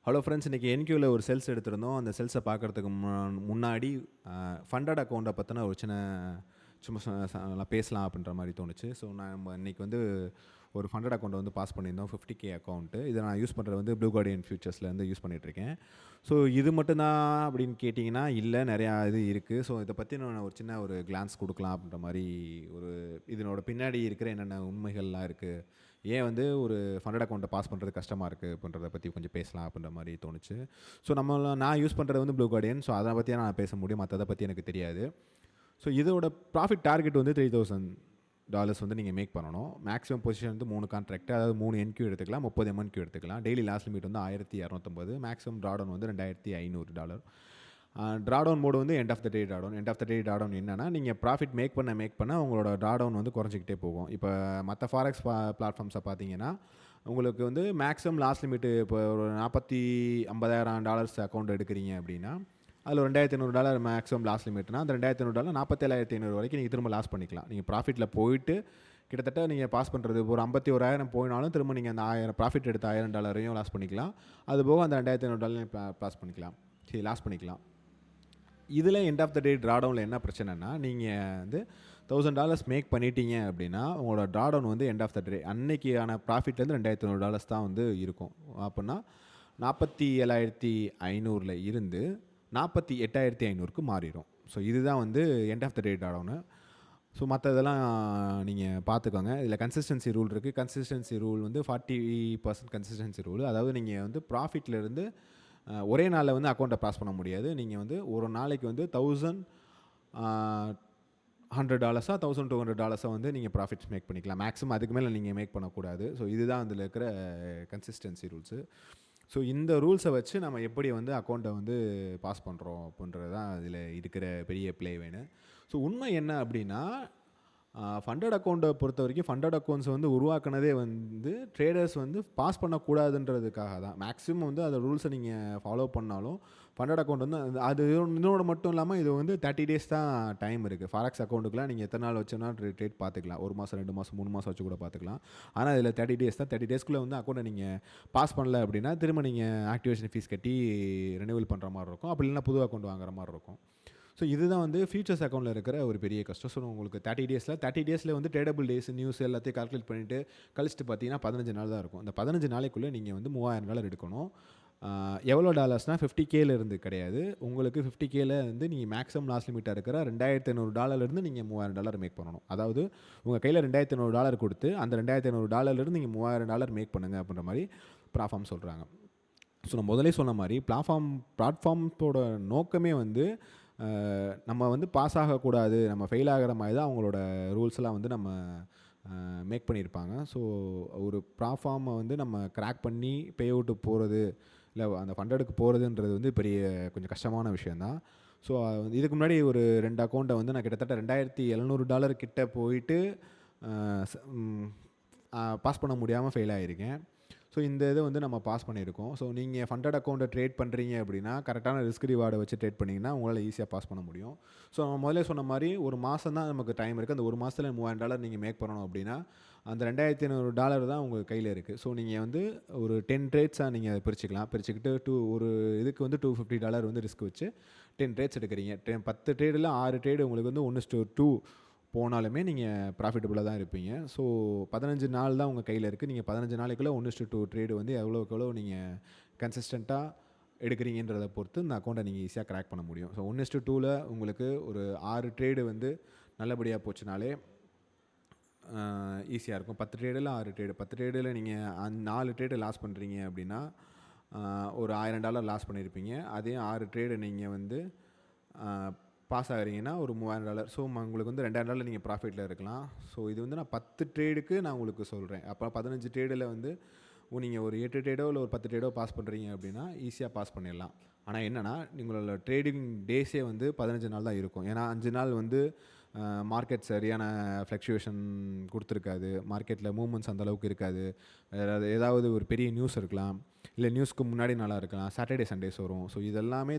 Hello friends, இன்றைக்கி என்கியூவில் ஒரு cells எடுத்திருந்தோம். அந்த செல்ஸை பார்க்குறதுக்கு முன்னாடி ஃபண்டட் அக்கௌண்ட்டை பற்றின ஒரு சின்ன சும்மா நல்லா பேசலாம் அப்படின்ற மாதிரி தோணுச்சு. ஸோ நம்ம இன்றைக்கி வந்து ஒரு ஃபண்டட் அக்கௌண்ட்டை வந்து பாஸ் பண்ணியிருந்தோம், 50K அக்கௌண்ட்டு. இதை நான் யூஸ் பண்ணுறது வந்து ப்ளூ கார்டியன் ஃபியூச்சர்ஸ்லேருந்து யூஸ் பண்ணிகிட்ருக்கேன். ஸோ இது மட்டும்தான் அப்படின்னு கேட்டிங்கன்னா இல்லை, நிறையா இது இருக்குது. ஸோ இதை பற்றி நான் ஒரு சின்ன ஒரு கிளான்ஸ் கொடுக்கலாம் அப்படின்ற மாதிரி ஒரு இதனோட பின்னாடி இருக்கிற என்னென்ன உண்மைகள்லாம் இருக்குது, ஏன் வந்து ஒரு ஃபண்டட் அக்கௌண்ட்டை பாஸ் பண்ணுறது கஷ்டமாக இருக்குது அப்படின்றத பற்றி கொஞ்சம் பேசலாம் அப்படின்ற மாதிரி தோணுச்சு. ஸோ நான் யூஸ் பண்ணுறது வந்து ப்ளூ கார்டியன். ஸோ அதை பற்றியே நான் பேச முடியும், மற்றதை பற்றி எனக்கு தெரியாது. ஸோ இதோட ப்ராஃபிட் டார்கெட் வந்து $3000 வந்து நீங்கள் மேக் பண்ணணும். மேக்ஸிமம் பொசிஷன் வந்து 3 கான்ட்ராக்ட், அதாவது 3 NQ எடுத்துக்கலாம், 30 MNQ எடுத்துக்கலாம். டெய்லி லாஸ் லிமிட் வந்து 1250. மேக்ஸிமம் ட்ராடவுன் வந்து $2500. ட்ராடவுன் மோடு வந்து end of the day drawdown. End of the day drawdown என்னன்னா, நீங்கள் ப்ராஃபிட் மேக் பண்ண உங்களோட ட்ராடவுன் வந்து குறைஞ்சிக்கிட்டே போகும். இப்போ மற்ற ஃபாரெக்ஸ் பிளாட்ஃபார்ம்ஸை பார்த்தீங்கன்னா, உங்களுக்கு வந்து மேக்ஸிமம் லாஸ் லிமிட்டு இப்போ ஒரு $50,000 அக்கௌண்ட் எடுக்கிறீங்க அப்படின்னா, அதில் $2500 மேக்ஸிமம் லாஸ் லிமிட்னா, அந்த $2500 $47,500 வரைக்கும் நீங்கள் திரும்ப லாஸ் பண்ணிக்கலாம். நீங்கள் ப்ராஃபிட்டில் போயிட்டு கிட்டத்தட்ட நீங்கள் பாஸ் பண்ணுறது ஒரு 51,000 போயினாலும் திரும்ப நீங்கள் அந்த 1000 ப்ராஃபிட் எடுத்த $1000 லாஸ் பண்ணிக்கலாம். அது போக அந்த $2500 பாஸ் பண்ணிக்கலாம், லாஸ் பண்ணிக்கலாம். இதில் எண்ட் ஆஃப் த டே ட்ராடவுனில் என்ன பிரச்சனைனா, நீங்கள் வந்து $1000 மேக் பண்ணிட்டீங்க அப்படின்னா, உங்களோட ட்ராடவுன் வந்து எண்ட் ஆஃப் த டே அன்னைக்கான ப்ராஃபிட்லேருந்து $2500 தான் வந்து இருக்கும். அப்படின்னா 47,500 இருந்து 48,500க்கு மாறிடும். ஸோ இதுதான் வந்து end of the day drawdown. So மற்ற இதெல்லாம் நீங்கள் பார்த்துக்கோங்க. இதில் கன்சிஸ்டன்சி ரூல் இருக்குது. கன்சிஸ்டன்சி ரூல் வந்து 40% கன்சிஸ்டன்சி ரூல். அதாவது நீங்கள் வந்து ப்ராஃபிட்லேருந்து ஒரே நாளில் வந்து அக்கௌண்ட்டை பாஸ் பண்ண முடியாது. நீங்கள் வந்து ஒரு நாளைக்கு வந்து $1,200 வந்து நீங்கள் ப்ராஃபிட்ஸ் மேக் பண்ணிக்கலாம். மேக்ஸிமம் அதுக்கு மேலே நீங்கள் மேக் பண்ணக்கூடாது. ஸோ இதுதான் அதில் இருக்கிற கன்சிஸ்டன்சி ரூல்ஸு. ஸோ இந்த ரூல்ஸை வச்சு நம்ம எப்படி வந்து அக்கௌண்ட்டை வந்து பாஸ் பண்ணுறோம் அப்படின்றது தான் இதில் இருக்கிற பெரிய ப்ளே வேணும். ஸோ உண்மை என்ன அப்படின்னா, ஃபண்டட் அக்கௌண்ட்டை பொறுத்த வரைக்கும் ஃபண்டட் அக்கௌண்ட்ஸ் வந்து உருவாக்குனதே வந்து ட்ரேடர்ஸ் வந்து பாஸ் பண்ணக்கூடாதுன்றதுக்காக தான். மேக்ஸிமம் வந்து அந்த ரூல்ஸை நீங்கள் ஃபாலோ பண்ணாலும் ஃபண்டட் அக்கௌண்ட் வந்து அது இதோட மட்டும் இல்லாமல் இது வந்து 30 days தான் டைம் இருக்குது. ஃபாரெக்ஸ் அக்கௌண்ட்டுக்குலாம் நீங்கள் எத்தனை நாள் வச்சுன்னா ட்ரேட் பார்த்துக்கலாம். 1 மாதம் 2 மாதம் 3 மாதம் வச்சு கூட பார்த்துக்கலாம். ஆனால் இதில் 30 days தான். 30 daysக்குள்ளே வந்து அக்கௌண்ட்டை நீங்கள் பாஸ் பண்ணல அப்படின்னா திரும்ப நீங்கள் ஆக்டிவேஷன் ஃபீஸ் கட்டி ரெனியூவல் பண்ணுற மாதிரி இருக்கும். அப்படி இல்லைனா புது அக்கௌண்ட் வாங்குற மாதிரி இருக்கும். ஸோ இதுதான் வந்து ஃபியூச்சர்ஸ் அக்கௌண்ட்டில் இருக்கிற ஒரு பெரிய கஷ்டம். ஸோ உங்களுக்கு 30 டேஸில் வந்து ட்ரேடபிள் டேஸ் நியூஸ் எல்லாத்தையும் கால்குலேட் பண்ணிவிட்டு கழிச்சிட்டு பார்த்தீங்கன்னா 15 நாள் தான் இருக்கும். இந்த 15 நாளைக்குள்ளே நீங்கள் வந்து $3000 எடுக்கணும். எவ்வளோ டாலர்ஸ்னால் 50Kல இருந்து கிடையாது. உங்களுக்கு 50Kல வந்து நீங்கள் மேக்ஸிமம் லாஸ் லிமிட்டாக இருக்கிற $2,500 நீங்கள் $3000 மேக் பண்ணணும். அதாவது உங்கள் கையில் $2,500 கொடுத்து அந்த $2,500 நீங்கள் $3000 மேக் பண்ணுங்கள் அப்படின்ற மாதிரி பிளாட்ஃபார்ம் சொல்கிறாங்க. ஸோ நான் முதலே சொன்ன மாதிரி பிளாட்ஃபார்மோட நோக்கமே வந்து நம்ம வந்து பாஸ் ஆகக்கூடாது, நம்ம ஃபெயில் ஆகிற மாதிரி தான் அவங்களோட ரூல்ஸ்லாம் வந்து நம்ம மேக் பண்ணியிருப்பாங்க. ஸோ ஒரு பிளாட்ஃபார்மை வந்து நம்ம கிராக் பண்ணி பே அவுட்டு போகிறது, இல்லை அந்த ஃபண்டடுக்கு போகிறதுன்றது வந்து பெரிய கொஞ்சம் கஷ்டமான விஷயந்தான். ஸோ இதுக்கு முன்னாடி ஒரு 2 அக்கௌண்ட்டை வந்து நான் கிட்டத்தட்ட $2,700 கிட்ட போயிட்டு பாஸ் பண்ண முடியாமல் ஃபெயில் ஆகியிருக்கேன். ஸோ இந்த இதை வந்து நம்ம பாஸ் பண்ணியிருக்கோம். ஸோ நீங்கள் ஃபண்டட் அக்கௌண்ட்டை ட்ரேட் பண்ணுறீங்க அப்படின்னா கரெக்டான ரிஸ்க் ரிவார்டை வச்சு ட்ரேட் பண்ணிங்கன்னா உங்களால் ஈஸியாக பாஸ் பண்ண முடியும். ஸோ நம்ம முதல்ல சொன்ன மாதிரி ஒரு மாதம் தான் நமக்கு டைம் இருக்குது. அந்த ஒரு மாதத்தில் $3000 நீங்கள் மேக் பண்ணணும் அப்படின்னா அந்த $2,500 தான் உங்கள் கையில் இருக்குது. ஸோ நீங்கள் வந்து ஒரு 10 ட்ரேட்ஸாக நீங்கள் அதை பிரிச்சுக்கிட்டு ஒரு இதுக்கு வந்து $250 வந்து ரிஸ்க் வச்சு 10 ட்ரேட்ஸ் எடுக்கிறீங்க. 10 ட்ரேடில் 6 ட்ரேடு உங்களுக்கு வந்து 1:2 போனாலுமே நீங்கள் ப்ராஃபிட்டபுளாக தான் இருப்பீங்க. ஸோ 15 நாள் தான் உங்கள் கையில் இருக்குது. நீங்கள் 15 நாளைக்குள்ளே 1:2 ட்ரேடு வந்து எவ்வளோ நீங்கள் கன்சிஸ்டண்ட்டாக எடுக்கிறீங்கன்றதை பொறுத்து இந்த அக்கௌண்ட்டை நீங்கள் ஈஸியாக கிராக் பண்ண முடியும். ஸோ 1:2ல் உங்களுக்கு ஒரு 6 ட்ரேடு வந்து நல்லபடியாக போச்சுனாலே ஈஸியாக இருக்கும். 10 ட்ரேடில் 6 ட்ரேடு, 10 ட்ரேடில் நீங்கள் 4 ட்ரேடு லாஸ் பண்ணுறீங்க அப்படின்னா ஒரு $1000 லாஸ் பண்ணியிருப்பீங்க. அதே 6 ட்ரேடு நீங்கள் வந்து பாஸ் ஆகிறீங்கன்னா ஒரு $3000. ஸோ உங்களுக்கு வந்து $2000 நீங்கள் ப்ராஃபிட்டில் இருக்கலாம். ஸோ இது வந்து நான் 10 ட்ரேடுக்கு நான் உங்களுக்கு சொல்கிறேன். அப்போ 15 ட்ரேடில் வந்து நீங்கள் ஒரு 8 ட்ரேடோ இல்லை ஒரு 10 ட்ரேடோ பாஸ் பண்ணுறீங்க அப்படின்னா ஈஸியாக பாஸ் பண்ணிடலாம். ஆனால் என்னென்னா உங்களோட ட்ரேடிங் டேஸே வந்து 15 நாள் தான் இருக்கும். ஏன்னா 5 நாள் வந்து மார்க்கெட் சரியான ஃப்ளக்சுவேஷன் கொடுத்துருக்காது, மார்க்கெட்டில் மூவ்மெண்ட்ஸ் அந்தளவுக்கு இருக்காது, ஏதாவது ஒரு பெரிய நியூஸ் இருக்கலாம், இல்லை நியூஸ்க்கு முன்னாடி நாளாக இருக்கலாம், சாட்டர்டே சண்டேஸ் வரும். ஸோ இதெல்லாமே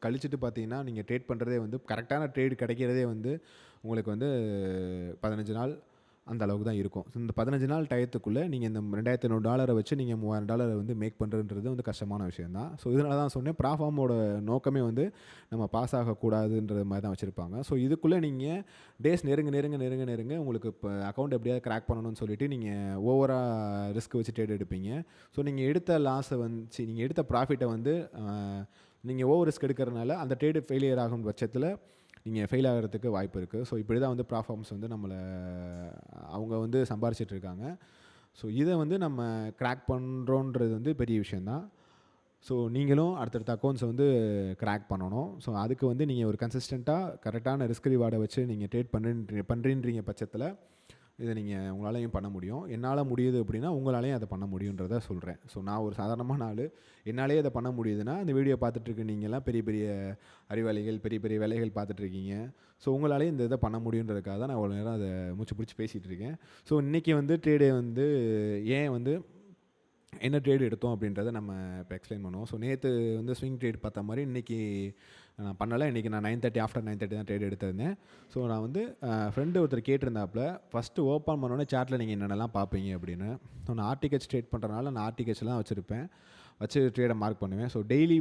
கழிச்சிட்டு பார்த்தீங்கன்னா நீங்கள் ட்ரேட் பண்ணுறதே வந்து கரெக்டான ட்ரேடு கிடைக்கிறதே வந்து உங்களுக்கு வந்து 15 நாள் அந்த அளவுக்கு தான் இருக்கும். ஸோ இந்த 15 நாள் டயத்துக்குள்ளே நீங்கள் இந்த $2,500 வச்சு நீங்கள் $3,000 வந்து மேக் பண்ணுறதுன்றது வந்து கஷ்டமான விஷயம் தான். ஸோ இதனால தான் சொன்னேன், ப்ராஃபார்மோட நோக்கமே வந்து நம்ம பாஸ் ஆகக்கூடாதுன்ற மாதிரி தான் வச்சுருப்பாங்க. ஸோ இதுக்குள்ளே நீங்கள் டேஸ் நெருங்க உங்களுக்கு இப்போ அக்கௌண்ட் எப்படியாவது கிராக் பண்ணணும்னு சொல்லிட்டு நீங்கள் ஓவராக ரிஸ்க் வச்சு ட்ரேட் எடுப்பீங்க. ஸோ நீங்கள் எடுத்த லாஸை வந்து நீங்கள் எடுத்த ப்ராஃபிட்டை வந்து நீங்கள் ஓவர் ரிஸ்க் எடுக்கிறதுனால அந்த ட்ரேடு ஃபெயிலியர் ஆகும் பட்சத்தில் நீங்கள் ஃபெயில் ஆகிறதுக்கு வாய்ப்பு இருக்குது. ஸோ இப்படி தான் வந்து ப்ராஃபார்ம்ஸ் வந்து அவங்க வந்து சம்பாரிச்சிட்டு இருக்காங்க. ஸோ இதை வந்து நம்ம கிராக் பண்ணுறோன்றது வந்து பெரிய விஷயந்தான். ஸோ நீங்களும் அடுத்தடுத்த அக்கௌண்ட்ஸை வந்து கிராக் பண்ணணும். ஸோ அதுக்கு வந்து நீங்கள் ஒரு கன்சிஸ்டண்ட்டாக கரெக்டான ரிஸ்க் ரிவார்டை வச்சு நீங்கள் ட்ரேட் பண்ணுறீங்க பட்சத்தில் இதை நீங்கள் உங்களாலையும் பண்ண முடியும். என்னால் முடியுது அப்படின்னா உங்களாலையும் அதை பண்ண முடியுன்றதை சொல்கிறேன். ஸோ நான் ஒரு சாதாரணமான ஆள், என்னாலே அதை பண்ண முடியுதுன்னா இந்த வீடியோ பார்த்துட்ருக்க நீங்கள்லாம் பெரிய பெரிய அறிவாளிகள், பெரிய பெரிய வேலைகள் பார்த்துட்ருக்கீங்க. ஸோ உங்களாலேயும் இந்த இதை பண்ண முடியுன்றதுக்காக தான் நான் அவ்வளோ நேரம் அதை மூச்சு பிடிச்சி பேசிகிட்டு இருக்கேன். ஸோ இன்றைக்கி வந்து ட்ரேடே வந்து ஏன் வந்து என்ன ட்ரேட் எடுத்தோம் அப்படின்றத நம்ம இப்போ எக்ஸ்பிளைன் பண்ணுவோம். ஸோ நேற்று வந்து ஸ்விங் ட்ரேட் பார்த்த மாதிரி இன்றைக்கி நான் பண்ணலை. இன்றைக்கி நான் 9:30 ஆஃப்டர் 9:30 தான் ட்ரேட் எடுத்திருந்தேன். ஸோ நான் வந்து ஃப்ரெண்டு ஒருத்தர் கேட்டிருந்தாப்புல ஃபஸ்ட்டு ஓப்பன் பண்ணோன்னே சார்ட்டில் நீங்கள் என்னென்னலாம் பார்ப்பீங்க அப்படின்னு. ஸோ நான் ஆர்டிகச் ட்ரேட் பண்ணுறதுனால நான் ஆர்டிகச்லாம் வச்சுருப்பேன், வச்சு ட்ரேடை மார்க் பண்ணுவேன். ஸோ டெய்லி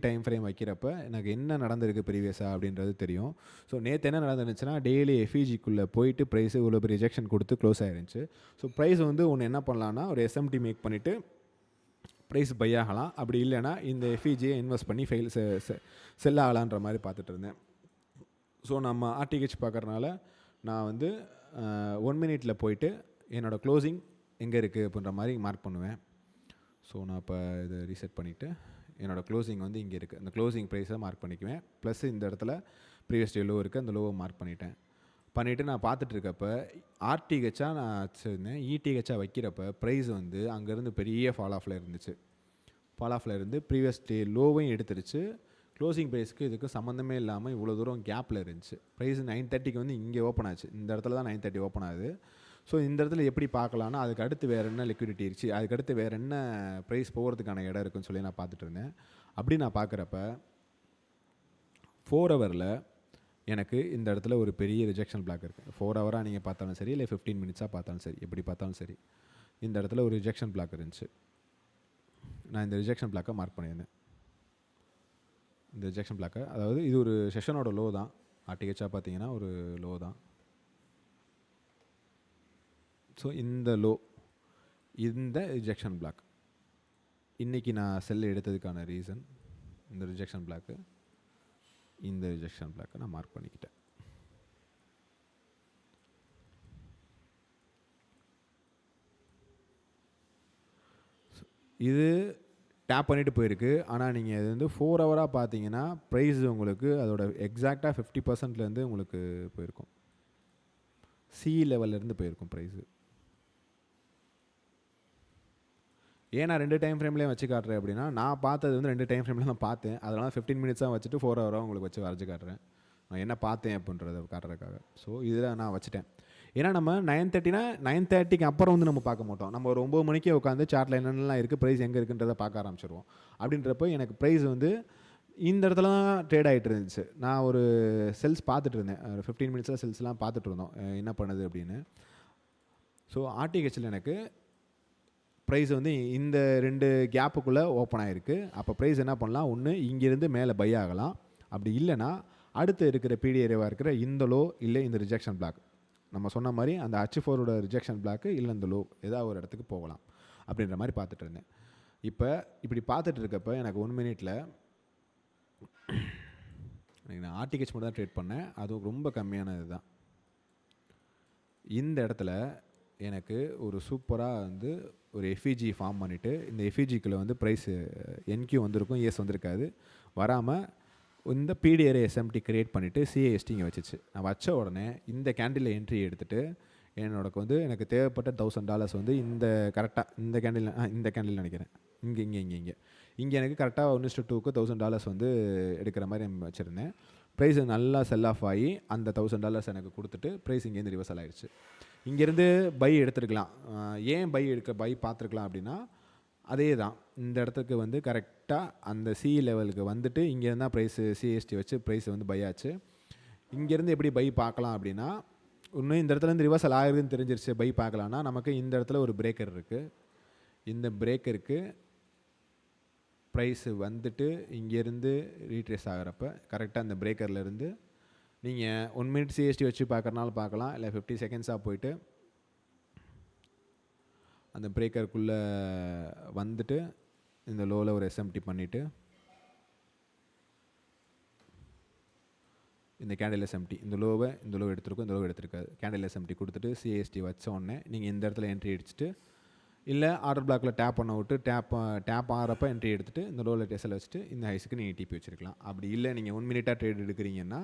டைம் ஃப்ரேம் வைக்கிறப்ப எனக்கு என்ன நடந்திருக்கு ப்ரீவியஸாக அப்படின்றது தெரியும். ஸோ நேற்று என்ன நடந்துருந்துச்சுன்னா டெய்லி எஃப்இஜிக்குள்ளே போயிட்டு ப்ரைஸு இவ்வளோ பெரிய ரிஜெக்ஷன் கொடுத்து க்ளோஸ் ஆயிருந்துச்சு. ஸோ ப்ரைஸ் வந்து ஒன்று என்ன பண்ணலான்னா ஒரு எஸ்எம்டி மேக் பண்ணிவிட்டு ப்ரைஸ் பை ஆகலாம், அப்படி இல்லைனா இந்த எஃப்இஜியை இன்வெஸ்ட் பண்ணி செல் ஆகலான்ற மாதிரி பார்த்துட்டு இருந்தேன். ஸோ நம்ம ஆர்டிகச் பார்க்குறனால நான் வந்து 1 மினிட்ல போயிட்டு என்னோடய க்ளோசிங் எங்கே இருக்குது அப்படின்ற மாதிரி மார்க் பண்ணுவேன். ஸோ நான் இப்போ இதை ரீசெட் பண்ணிவிட்டு என்னோடய க்ளோசிங் வந்து இங்கே இருக்குது, அந்த க்ளோசிங் ப்ரைஸை மார்க் பண்ணிக்குவேன். ப்ளஸ் இந்த இடத்துல ப்ரீவியஸ் டே லோ இருக்குது, அந்த லோவை மார்க் பண்ணிவிட்டு நான் பார்த்துட்ருக்கப்ப ஆர்டிஹெச்சாக நான் வச்சுருந்தேன். இடிஹெச்சாக வைக்கிறப்ப ப்ரைஸ் வந்து அங்கேருந்து பெரிய ஃபால் ஆஃபில் இருந்து ப்ரீவியஸ் டே லோவையும் எடுத்துருச்சு. க்ளோசிங் ப்ரைஸ்க்கு இதுக்கு சம்மந்தமே இல்லாமல் இவ்வளோ தூரம் கேப்பில் இருந்துச்சு. ப்ரைஸ் 9:30க்கு வந்து இங்கே ஓப்பன் ஆச்சு, இந்த இடத்துல தான் 9:30 ஓப்பன் ஆகுது. ஸோ இந்த இடத்துல எப்படி பார்க்கலான்னா அதுக்கு அடுத்து வேறு என்ன லிக்விடிட்டி இருந்துச்சு, அதுக்கடுத்து வேறு என்ன ப்ரைஸ் போகிறதுக்கான இடம் இருக்குன்னு சொல்லி நான் பார்த்துட்டு இருந்தேன். அப்படி நான் பார்க்குறப்ப 4 ஹவரில் எனக்கு இந்த இடத்துல ஒரு பெரிய ரிஜெக்ஷன் பிளாக் இருக்குது. 4 ஹவராக நீங்கள் பார்த்தாலும் சரி, இல்லை 15 மினிட்ஸாக பார்த்தாலும் சரி, எப்படி பார்த்தாலும் சரி, இந்த இடத்துல ஒரு ரிஜெக்ஷன் பிளாக் இருந்துச்சு. நான் இந்த ரிஜெக்ஷன் பிளாக்கை மார்க் பண்ணியிருந்தேன். இந்த ரிஜெக்ஷன் பிளாக்கை, அதாவது இது ஒரு செஷனோட லோ தான், ஆர்டிஹெச்சாக பார்த்தீங்கன்னா ஒரு லோ தான். ஸோ இந்த லோ, இந்த ரிஜெக்ஷன் பிளாக் இன்றைக்கி நான் செல் எடுத்ததுக்கான ரீசன் இந்த ரிஜெக்ஷன் பிளாக்கு. இந்த ரிஜெக்ஷன் பிளாக்கை நான் மார்க் பண்ணிக்கிட்டேன். இது டேப் பண்ணிவிட்டு போயிருக்கு. ஆனால் நீங்கள் இது வந்து 4 ஹவராக பார்த்தீங்கன்னா ப்ரைஸ் உங்களுக்கு அதோட எக்ஸாக்டாக 50%லேருந்து உங்களுக்கு போயிருக்கும், சி லெவல்லேருந்து போயிருக்கும் ப்ரைஸு. ஏன் நான் 2 டைம் ஃப்ரேம்லேயும் வச்சு காட்டுறேன் அப்படின்னா, நான் பார்த்தது வந்து 2 டைம் ஃப்ரேமில் தான் பார்த்தேன். அதனால் 15 மினிட்ஸாக வச்சுட்டு 4 ஹவராக உங்களுக்கு வச்சு வரைச்சி காட்டுறேன், நான் என்ன பார்த்தேன் அப்படின்றத காட்டுறதுக்காக. ஸோ இதில் நான் வச்சுட்டேன். ஏன்னா நம்ம 9:30க்கு அப்புறம் வந்து நம்ம பார்க்க மாட்டோம். நம்ம ஒரு 9 மணிக்கே உட்காந்து சார்ட்டில் என்னென்னலாம் இருக்குது, ப்ரைஸ் எங்கே இருக்குன்றதை பார்க்க ஆரம்பிச்சிடுவோம். அப்படின்றப்போ எனக்கு ப்ரைஸ் வந்து இந்த இடத்துல தான் ட்ரேட் ஆகிட்டு இருந்துச்சு. நான் ஒரு செல்ஸ் பார்த்துட்டு இருந்தேன், 15 மினிட்ஸில் செல்ஸ்லாம் பார்த்துட்டு இருந்தோம் என்ன பண்ணுது அப்படின்னு. ஸோ ஆர்டிஹெச்சில் எனக்கு ப்ரைஸ் வந்து இந்த 2 கேப்புக்குள்ளே ஓப்பன் ஆகிருக்கு. அப்போ ப்ரைஸ் என்ன பண்ணலாம், ஒன்று இங்கேருந்து மேலே பை ஆகலாம், அப்படி இல்லைனா அடுத்து இருக்கிற பிடிஏவாக இருக்கிற இந்த லோ இல்லை இந்த ரிஜெக்ஷன் பிளாக், நம்ம சொன்ன மாதிரி அந்த H4ஓட ரிஜெக்ஷன் பிளாக்கு இல்லை இந்த லோ ஏதாவது ஒரு இடத்துக்கு போகலாம் அப்படின்ற மாதிரி பார்த்துட்டு இருந்தேன். இப்போ இப்படி பார்த்துட்டு இருக்கப்போ எனக்கு 1 மினிட்டில் நான் ஆர்டிஹெச் மட்டும் தான் ட்ரேட் பண்ணேன், அதுவும் ரொம்ப கம்மியானது தான். இந்த இடத்துல எனக்கு ஒரு சூப்பராக வந்து ஒரு எஃப்இஜி ஃபார்ம் பண்ணிவிட்டு, இந்த எஃப்இஜிக்குள்ளே வந்து ப்ரைஸு என்கியூ வந்திருக்கும், ES வந்திருக்காது, வராமல் இந்த பிடிஆரை எஸ்எம்டி க்ரியேட் பண்ணிவிட்டு சிஏஎஸ்டி இங்கே வச்சிச்சு. நான் வச்ச உடனே இந்த கேண்டிலில் என்ட்ரி எடுத்துகிட்டு எனக்கு எனக்கு தேவைப்பட்ட $1000 வந்து இந்த கரெக்டாக இந்த கேண்டில் நினைக்கிறேன், இங்கே எனக்கு கரெக்டாக 1:2க்கு $1000 வந்து எடுக்கிற மாதிரி வச்சுருந்தேன். ப்ரைஸ் நல்லா செல் ஆஃப் ஆகி அந்த $1000 எனக்கு கொடுத்துட்டு ப்ரைஸ் இங்கேருந்து ரிவர்சல் ஆகிடுச்சு. இங்கேருந்து பை எடுத்துருக்கலாம். ஏன் பை பார்த்துருக்கலாம் அப்படின்னா, அதே தான் இந்த இடத்துக்கு வந்து கரெக்டாக அந்த சி லெவலுக்கு வந்துட்டு இங்கேருந்து தான் ப்ரைஸு சிஎஸ்டி வச்சு ப்ரைஸ் வந்து பை ஆச்சு. இங்கேருந்து எப்படி பை பார்க்கலாம் அப்படின்னா, இன்னும் இந்த இடத்துலேருந்து ரிவர்சல் ஆகுதுன்னு தெரிஞ்சிருச்சு, பை பார்க்கலான்னா நமக்கு இந்த இடத்துல ஒரு பிரேக்கர் இருக்குது. இந்த பிரேக்கருக்கு ப்ரைஸு வந்துட்டு இங்கேருந்து ரீட்ரேஸ் ஆகிறப்ப கரெக்டாக அந்த பிரேக்கர்லேருந்து நீங்கள் 1 மினிட் சிஎஸ்டி வச்சு பார்க்குறனாலும் பார்க்கலாம், இல்லை 50 செகண்ட்ஸாக போயிட்டு அந்த பிரேக்கருக்குள்ளே வந்துட்டு இந்த லோவில் ஒரு எஸ்எம்டி பண்ணிவிட்டு இந்த கேண்டில் எஸ்எம்டி இந்த லோ எடுத்துருக்கோம், இந்த லோ எடுத்துருக்காது. கேண்டில் எஸ்எம்டி கொடுத்துட்டு சிஎஸ்டி வச்ச உடனே நீங்கள் இந்த இடத்துல என்ட்ரி அடிச்சுட்டு, இல்லை ஆர்டர் பிளாக்கில் டேப் பண்ண விட்டு டேப் ஆகிறப்ப என்ட்ரி எடுத்துகிட்டு இந்த லோவில் டெஸ்ஸில் வச்சுட்டு இந்த ஹைஸுக்கு நீங்கள் டிபி வச்சுருக்கலாம். அப்படி இல்லை நீங்கள் 1 மினிட்டாக ட்ரேட் எடுக்கிறீங்கன்னா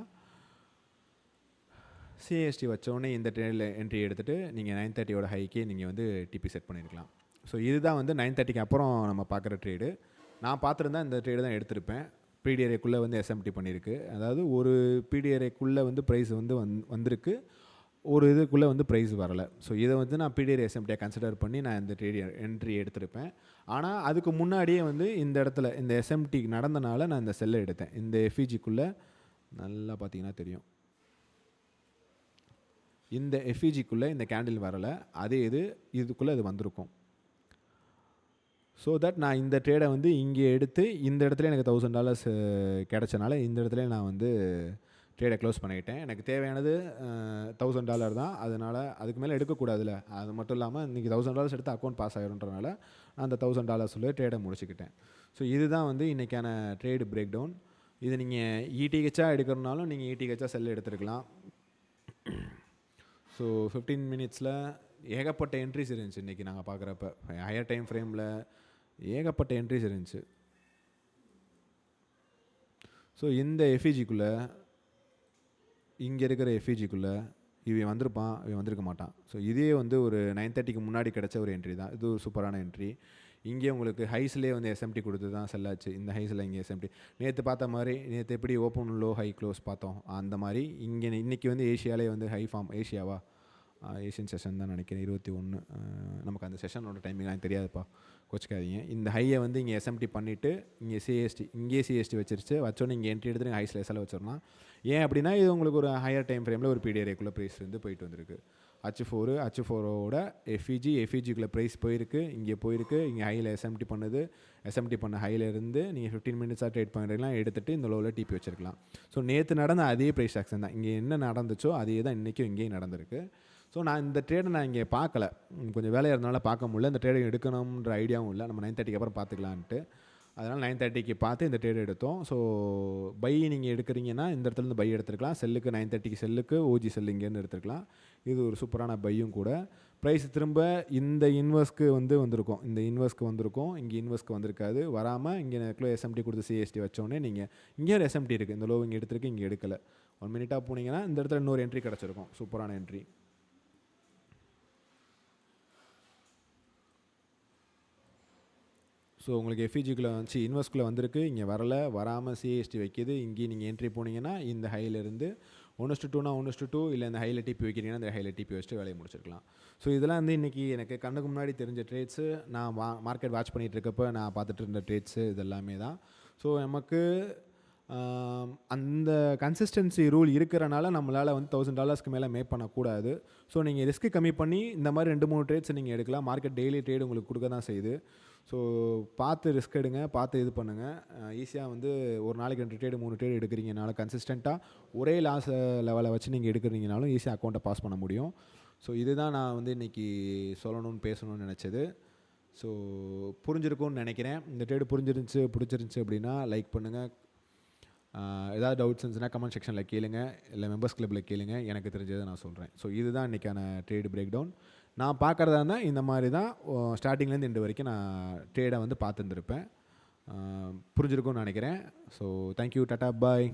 சிஎஸ்டி வச்சோடனே இந்த ட்ரேடில் என்ட்ரி எடுத்துகிட்டு நீங்கள் 9:30 ஹைக்கே நீங்கள் வந்து டிபி செட் பண்ணியிருக்கலாம். ஸோ இதுதான் வந்து 9:30 அப்புறம் நம்ம பார்க்குற ட்ரேடு. நான் பார்த்துருந்தா இந்த ட்ரேடு தான் எடுத்திருப்பேன். பிடிஆர்ஏக்குள்ளே வந்து எஸ்எம்டி பண்ணியிருக்கு. அதாவது ஒரு பிடிஆர்ஏக்குள்ளே வந்து ப்ரைஸ் வந்து வந்திருக்கு, ஒரு இதுக்குள்ளே வந்து ப்ரைஸ் வரலை. ஸோ இதை வந்து நான் பிடிஆர் எஸ்எம்டியாக கன்சிடர் பண்ணி நான் இந்த ட்ரேட் என்ட்ரி எடுத்திருப்பேன். ஆனால் அதுக்கு முன்னாடியே வந்து இந்த இடத்துல இந்த எஸ்எம்டி நடந்தனால நான் இந்த செல்லை எடுத்தேன். இந்த எஃப்இஜிக்குள்ளே நல்லா பார்த்தீங்கன்னா தெரியும், இந்த எஃப்இஜிக்குள்ளே இந்த கேண்டில் வரலை, அதே இதுக்குள்ளே அது வந்திருக்கும். ஸோ தட் நான் இந்த ட்ரேடை வந்து இங்கே எடுத்து இந்த இடத்துல எனக்கு $1000 கிடச்சனால இந்த இடத்துல நான் வந்து ட்ரேடை க்ளோஸ் பண்ணிக்கிட்டேன். எனக்கு தேவையானது $1000 தான், அதனால் அதுக்கு மேலே எடுக்கக்கூடாதுல்ல. அது மட்டும் இல்லாமல் இன்றைக்கி $1000 எடுத்து அக்கௌண்ட் பாஸ் ஆகிடும்ன்றனால அந்த $1000 ட்ரேடை முடிச்சுக்கிட்டேன். ஸோ இதுதான் வந்து இன்றைக்கான ட்ரேடு பிரேக் டவுன். இது நீங்கள் இடிஹெச்சாக எடுக்கிறனாலும் நீங்கள் இடிஹெச்சாக செல் எடுத்துருக்கலாம். ஸோ 15 மினிட்ஸில் ஏகப்பட்ட என்ட்ரிஸ் இருந்துச்சு இன்றைக்கி நாங்கள் பார்க்குறப்ப. ஹையர் டைம் ஃப்ரேமில் ஏகப்பட்ட என்ட்ரிஸ் இருந்துச்சு. ஸோ இந்த எஃப்இஜிக்குள்ளே இங்கே இருக்கிற எஃப்இஜிக்குள்ளே இவன் வந்திருப்பான், இவன் வந்திருக்க மாட்டான். ஸோ இதே வந்து ஒரு 9:30க்கு முன்னாடி கிடச்ச ஒரு என்ட்ரி தான். இது ஒரு சூப்பரான என்ட்ரி. இங்கே உங்களுக்கு ஹைஸ்லேயே வந்து எஸ்எம்டி கொடுத்து தான் செல்லாச்சு. இந்த ஹைஸில் இங்கே எஸ்எம்டி நேற்று பார்த்த மாதிரி, நேற்று எப்படி ஓப்பன் லோ ஹை க்ளோஸ் பார்த்தோம் அந்த மாதிரி இன்றைக்கி வந்து ஏஷியாலே வந்து ஹை ஃபார்ம், ஏஷியாவா ஏஷியன் செஷன் தான் நினைக்கிறேன் 21. நமக்கு அந்த செஷனோட டைமிங் எனக்கு தெரியாதுப்பா, கோச்சிக்காதீங்க. இந்த ஹையை வந்து இங்கே எஸ்எம்டி பண்ணிவிட்டு இங்கே சிஎஸ்டி வச்சோன்னே இங்கே என்ட்ரி எடுத்து நீங்கள் ஹைஸில் எஸ்எல் வச்சிடலாம். ஏன் அப்படின்னா இது உங்களுக்கு ஒரு ஹையர் டைம் ஃப்ரேமில் ஒரு பிடிஆர்ஏக்குள்ளே ப்ரைஸ் வந்து போயிட்டு வந்திருக்கு. H4ஓட எஃப்இஜிக்குள்ளே ப்ரைஸ் போயிருக்கு, இங்கே ஹையில் எஸ்எம்டி பண்ணுது. எஸ்எம்டி பண்ண ஹையிலேருந்து நீங்கள் 15 மினிட்ஸாக ட்ரேட் பண்ணுறீங்களாம் எடுத்துகிட்டு இந்த லோவில் டிபி வச்சிருக்கலாம். ஸோ நேற்று நடந்த அதே ப்ரைஸ் ஆக்ஷன் தான் இங்கே என்ன நடந்துச்சோ அதே தான் இன்றைக்கும் இங்கேயும் நடந்திருக்கு. ஸோ நான் இந்த ட்ரேடை நான் இங்கே பார்க்கல, கொஞ்சம் வேலையாக இருந்தனால பார்க்க முடியல. இந்த ட்ரேடை எடுக்கணுன்ற ஐடியாவும் இல்லை, நம்ம 9:30க்கு அப்புறம் பார்த்துக்கலான்ட்டு. அதனால் 9:30க்கு பார்த்து இந்த ட்ரேட் எடுத்தோம். ஸோ பை நீங்கள் எடுக்கிறீங்கன்னா இந்த இடத்துலேருந்து பை எடுத்துருக்கலாம். செல்லுக்கு 9:30க்கு செல்லுக்கு ஓஜி செல்லு இங்கேருந்து எடுத்துருக்கலாம். இது ஒரு சூப்பரான பையும் கூட. ப்ரைஸ் திரும்ப இந்த இன்வெஸ்ட்க்கு வந்திருக்கும், இந்த இன்வெஸ்ட்க்கு வந்திருக்கும், இங்கே இன்வெஸ்ட்க்கு வந்திருக்காது. வராமல் இங்கே நெக்கில் எஸ்எம்டி கொடுத்து சிஎஸ்டி வச்சோடனே நீங்கள் இங்கே ஒரு எஸ்எம்டி இருக்குது, இந்த லோ இங்கே எடுத்துருக்கு, இங்கே எடுக்கலை. 1 மினிட்டாக போனீங்கன்னா இந்த இடத்துல இன்னொரு என்ட்ரி கிடச்சிருக்கும், சூப்பரான என்ட்ரி. ஸோ உங்களுக்கு எஃப்இஜிக்குள்ளே இன்வெஸ்ட்குள்ளே வந்திருக்கு, இங்கே வராமல் சிஎஸ்டி வைக்கிது. இங்கேயும் நீங்கள் என்ட்ரி போனீங்கன்னா இந்த ஹையிலேருந்து 1:2னா 1:2, இல்லை இந்த ஹையில் டிபி வைக்கிறீங்கன்னா இந்த ஹையில் டிபி வச்சுட்டு வேலையை முடிச்சிருக்கலாம். ஸோ இதெல்லாம் வந்து இன்றைக்கி எனக்கு கண்ணுக்கு முன்னாடி தெரிஞ்ச ட்ரேட்ஸு, நான் மார்க்கெட் வாட்ச் பண்ணிகிட்டு இருக்கப்போ நான் பார்த்துட்டு இருந்த ட்ரேட்ஸு இது எல்லாமே தான். ஸோ நமக்கு அந்த கன்சிஸ்டன்சி ரூல் இருக்கிறனால நம்மளால் வந்து $1000 மேலே மேக் பண்ணக்கூடாது. ஸோ நீங்கள் ரிஸ்க்கு கம்மி பண்ணி இந்த மாதிரி 2-3 ட்ரேட்ஸ் நீங்கள் எடுக்கலாம். மார்க்கெட் டெய்லி ட்ரேட் உங்களுக்கு கொடுக்க தான் செய்யுது. ஸோ பார்த்து ரிஸ்க் எடுங்க, பார்த்து இது பண்ணுங்கள். ஈஸியாக வந்து ஒரு நாளைக்கு 2 ட்ரேடு 3 ட்ரேடு எடுக்கிறீங்கனால கன்சிஸ்டண்ட்டாக ஒரே லாஸ் லெவலை வச்சு நீங்கள் எடுக்கிறீங்கனாலும் ஈஸியாக அக்கௌண்ட்டை பாஸ் பண்ண முடியும். ஸோ இதுதான் நான் வந்து இன்றைக்கி சொல்லணும்னு பேசணும்னு நினச்சது. ஸோ புரிஞ்சிருக்கும்னு நினைக்கிறேன். இந்த ட்ரேடு பிடிச்சிருந்துச்சு அப்படின்னா லைக் பண்ணுங்கள். ஏதாவது டவுட்ஸ் இருந்துச்சுன்னா கமெண்ட் செக்ஷனில் கேளுங்க, இல்லை மெம்பர்ஸ் கிளப்பில் கேளுங்க, எனக்கு தெரிஞ்சதை நான் சொல்கிறேன். ஸோ இதுதான் இன்றைக்கான ட்ரேடு பிரேக் டவுன். நான் பார்க்குறதா இருந்தால் இந்த மாதிரி தான் ஸ்டார்டிங்லேருந்து இந்த வரைக்கும் நான் ட்ரேடை வந்து பார்த்துருந்துருப்பேன். புரிஞ்சிருக்கும்னு நினைக்கிறேன். ஸோ தேங்க்யூ, டாட்டா, பாய்.